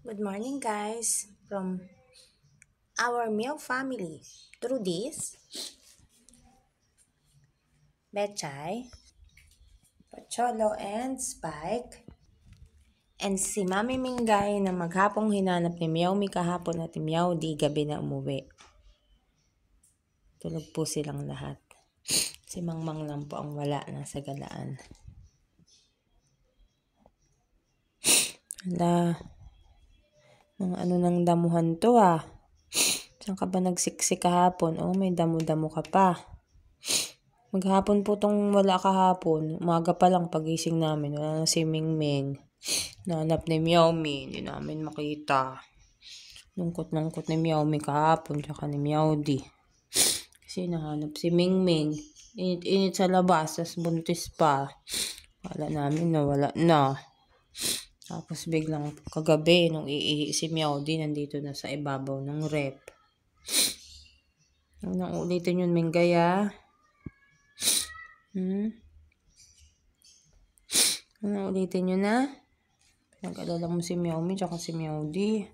Good morning, guys, from our Meow family. Through this, Betchay, Pacholo, and Spike, and si Mami Mingay na maghapong hinanap ni Meow Mi kahapon at Meow di gabi na umuwi. Tulog po silang lahat. Si Mangmang lang po ang wala, nasa galaan. Hala, mga ano ng damuhan to ah. Saan ka ba nagsiksik kahapon? Oh, may damo-damo ka pa. Maghapon po tong wala kahapon. Umaga pa lang pagising namin. Wala na si Mingming. Nahanap ni Meowmi. Hindi namin makita. Lungkot-lungkot ni Meowmi kahapon. Tsaka ni Meowdi. Kasi nahanap si Mingming. Init-init sa labas. Tapos buntis pa. Wala namin na wala na. Tapos biglang kagabi nung iihi si Meowdi nandito na sa ibabaw ng rep. Nang ulitin yun Mingay ah. Ano ulitin nyo na? Pinag-alala mo si Meowmi tsaka si Meowdi.